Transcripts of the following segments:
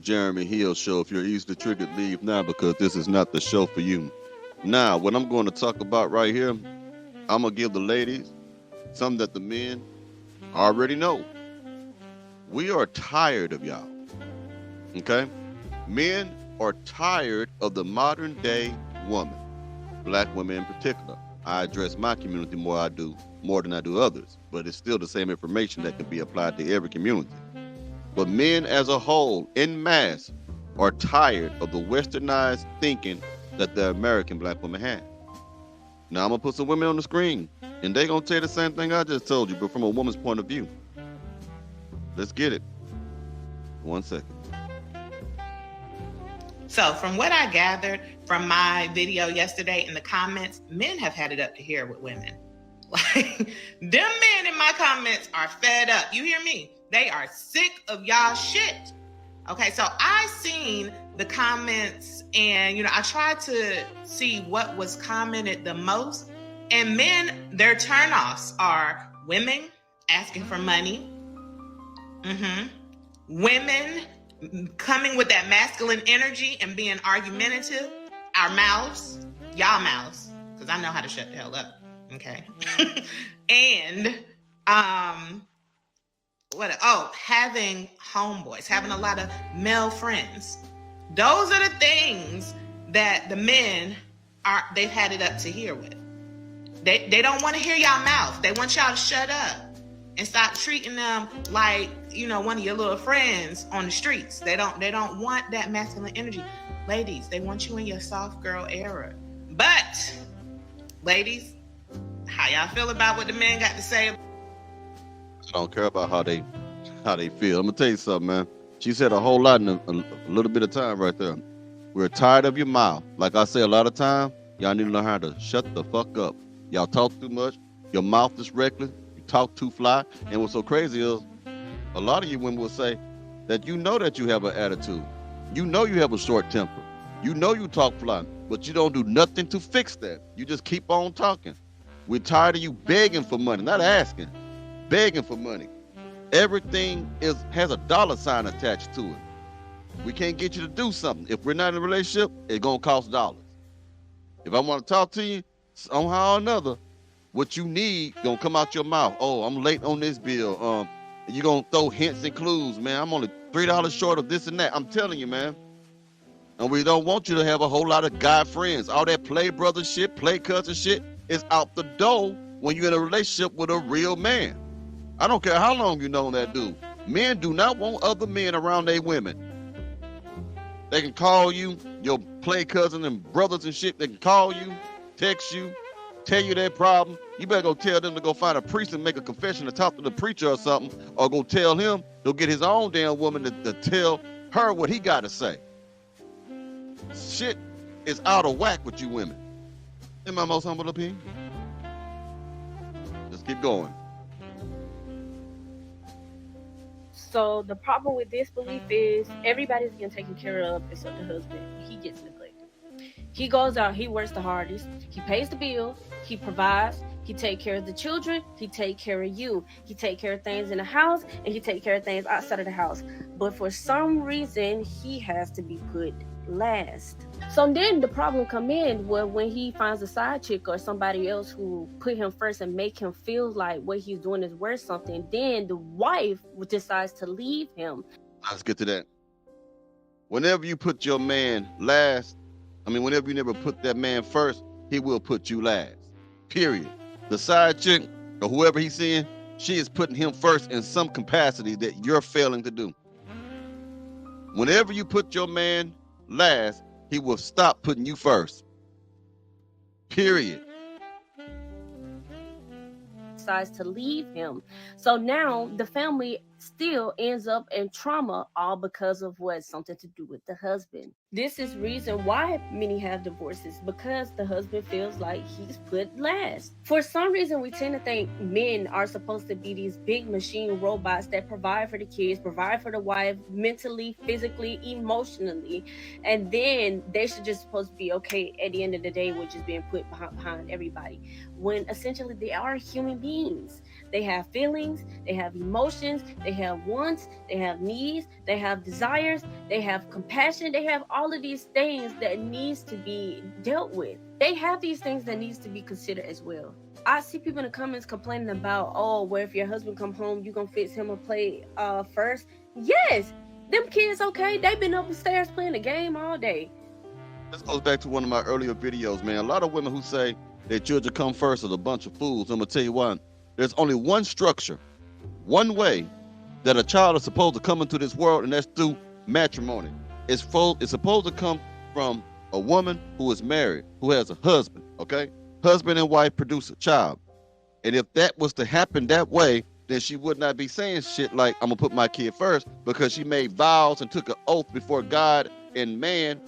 Jeremy Hill Show. If you're easily triggered, leave now because this is not the show for you. Now, what I'm going to talk about right here, I'm going to give the ladies something that the men already know. We are tired of y'all. Okay? Men are tired of the modern day woman, black women in particular. I address my community more than I do others, but it's still the same information that can be applied to every community. But men as a whole, en masse, are tired of the westernized thinking that the American black woman has. Now I'm gonna put some women on the screen, and they're gonna tell you the same thing I just told you, but from a woman's point of view. Let's get it. 1 second. So from what I gathered from my video yesterday in the comments, men have had it up to here with women. Like, them men in my comments are fed up. You hear me? They are sick of y'all shit. Okay, so I seen the comments and, I tried to see what was commented the most. And men, their turnoffs are women asking for money. Women coming with that masculine energy and being argumentative. Our mouths, y'all mouths, because I know how to shut the hell up. Okay. And having homeboys, having a lot of male friends. Those are the things that the men they've had it up to here with. They don't want to hear y'all mouth. They want y'all to shut up and stop treating them like, one of your little friends on the streets. They don't want that masculine energy. Ladies, they want you in your soft girl era. But ladies, how y'all feel about what the men got to say? I don't care about how they feel. I'm gonna tell you something, man. She said a whole lot in a little bit of time right there. We're tired of your mouth. Like I say a lot of time, y'all need to learn how to shut the fuck up. Y'all talk too much. Your mouth is reckless. You talk too fly. And what's so crazy is a lot of you women will say that that you have an attitude. You have a short temper. You talk fly, but you don't do nothing to fix that. You just keep on talking. We're tired of you begging for money, not asking. Begging for money. Everything has a dollar sign attached to it. We can't get you to do something. If we're not in a relationship, it's gonna cost dollars. If I want to talk to you, somehow or another, what you need gonna come out your mouth. Oh, I'm late on this bill. You're gonna throw hints and clues, man. I'm only $3 short of this and that. I'm telling you, man. And we don't want you to have a whole lot of guy friends. All that play brother shit, play cousin shit is out the door when you're in a relationship with a real man. I don't care how long you know that dude. Men do not want other men around their women. They can call you, your play cousin and brothers and shit. They can call you, text you, tell you their problem. You better go tell them to go find a priest and make a confession to talk to the preacher or something, or go tell him to get his own damn woman to tell her what he got to say. Shit is out of whack with you women. In my most humble opinion. Just keep going. So the problem with this belief is everybody's getting taken care of except the husband. He gets neglected. He goes out, he works the hardest, he pays the bills, he provides, he take care of the children, he take care of you, he take care of things in the house, and he take care of things outside of the house. But for some reason, he has to be put last. So then the problem come in where when he finds a side chick or somebody else who put him first and make him feel like what he's doing is worth something, then the wife decides to leave him. Let's get to that. Whenever you put your man last, whenever you never put that man first, he will put you last. Period. The side chick or whoever he's seeing, she is putting him first in some capacity that you're failing to do. Whenever you put your man last, he will stop putting you first. Period. Decides to leave him. So now the family still ends up in trauma, all because of something to do with the husband. This is reason why many have divorces, because the husband feels like he's put last. For some reason, we tend to think men are supposed to be these big machine robots that provide for the kids, provide for the wife, mentally, physically, emotionally, and then they should just supposed to be okay at the end of the day with just being put behind everybody, when essentially they are human beings. They have feelings, they have emotions, they have wants, they have needs, they have desires, they have compassion, they have all of these things that needs to be dealt with. They have these things that needs to be considered as well. I see people in the comments complaining about, oh, well, if your husband come home, you gonna fix him a plate first. Yes, them kids, okay, they been upstairs playing the game all day. This goes back to one of my earlier videos, man. A lot of women who say their children come first are a bunch of fools. I'm gonna tell you why. There's only one structure, one way that a child is supposed to come into this world, and that's through matrimony. It's supposed to come from a woman who is married, who has a husband, okay? Husband and wife produce a child. And if that was to happen that way, then she would not be saying shit like, I'm gonna put my kid first, because she made vows and took an oath before God and man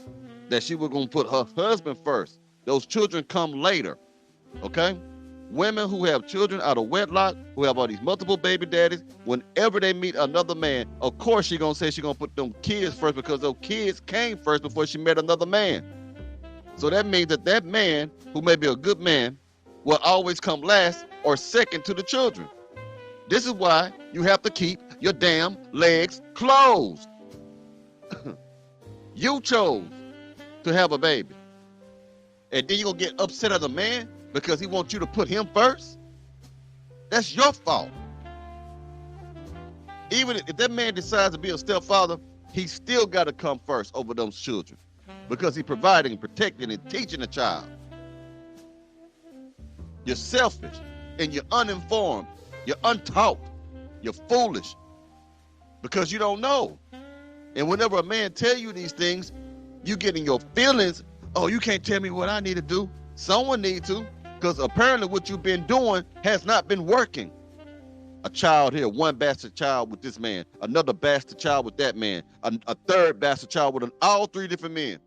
that she was gonna put her husband first. Those children come later, okay? Women who have children out of wedlock, who have all these multiple baby daddies, whenever they meet another man, of course she gonna say she gonna put them kids first, because those kids came first before she met another man. So that means that that man, who may be a good man, will always come last or second to the children. This is why you have to keep your damn legs closed. You chose to have a baby, and then you're gonna get upset as a man because he wants you to put him first? That's your fault. Even if that man decides to be a stepfather, he still got to come first over those children, because he's providing, protecting, and teaching the child. You're selfish, and you're uninformed, you're untaught, you're foolish, because you don't know. And whenever a man tell you these things, you get in your feelings. Oh, you can't tell me what I need to do. Someone needs to, because apparently what you've been doing has not been working. A child here, one bastard child with this man, another bastard child with that man, a third bastard child with all three different men.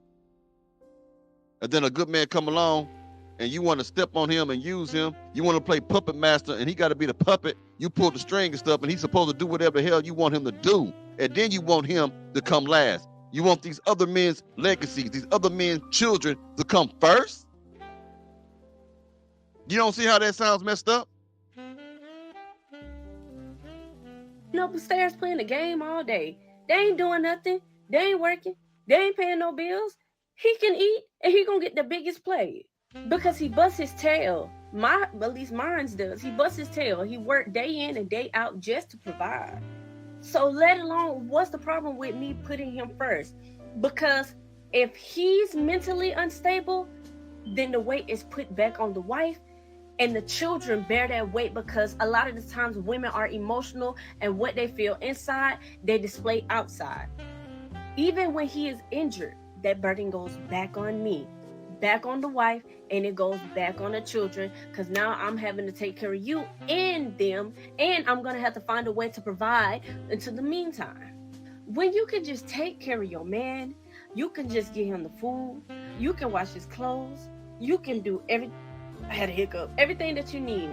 And then a good man come along, and you want to step on him and use him. You want to play puppet master, and he got to be the puppet. You pull the string and stuff, and he's supposed to do whatever the hell you want him to do. And then you want him to come last. You want these other men's legacies, these other men's children to come first? You don't see how that sounds messed up? Upstairs playing the game all day. They ain't doing nothing. They ain't working. They ain't paying no bills. He can eat, and he gonna get the biggest plate because he busts his tail. At least mine does. He busts his tail. He worked day in and day out just to provide. So let alone, what's the problem with me putting him first? Because if he's mentally unstable, then the weight is put back on the wife, and the children bear that weight, because a lot of the times women are emotional, and what they feel inside, they display outside. Even when he is injured, that burden goes back on me, back on the wife, and it goes back on the children, because now I'm having to take care of you and them, and I'm going to have to find a way to provide until the meantime. When you can just take care of your man, you can just give him the food, you can wash his clothes, you can do everything that you need,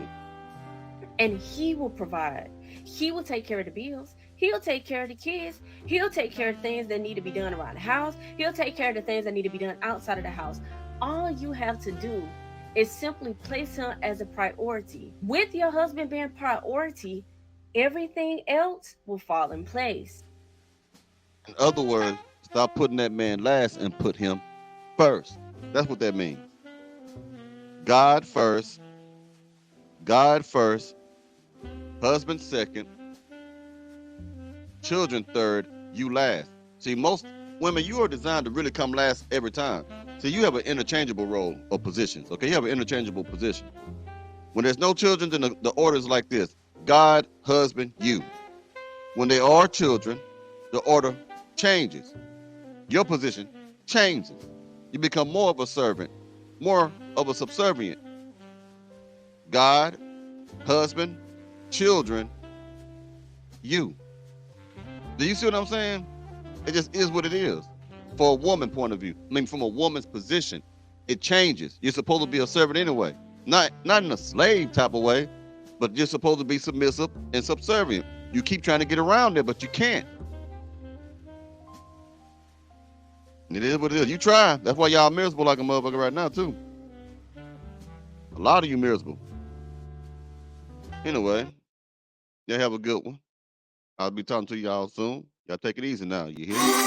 and he will provide. He will take care of the bills. He'll take care of the kids. He'll take care of things that need to be done around the house. He'll take care of the things that need to be done outside of the house. All you have to do is simply place him as a priority. With your husband being priority, everything else will fall in place. In other words, stop putting that man last and put him first. That's what that means. God first, husband second, children third, you last. See, most women, you are designed to really come last every time. So you have an interchangeable role or positions, okay? You have an interchangeable position. When there's no children, then the order is like this: God, husband, you. When there are children, the order changes. Your position changes. You become more of a servant, more of a subservient. God, husband, children, you. Do you see what I'm saying? It just is what it is. For a woman point of view, I mean, from a woman's position, it changes. You're supposed to be a servant anyway. Not in a slave type of way, but you're supposed to be submissive and subservient. You keep trying to get around there, but you can't. It is what it is. You try. That's why y'all miserable like a motherfucker right now, too. A lot of you miserable. Anyway. Y'all have a good one. I'll be talking to y'all soon. Y'all take it easy now. You hear me?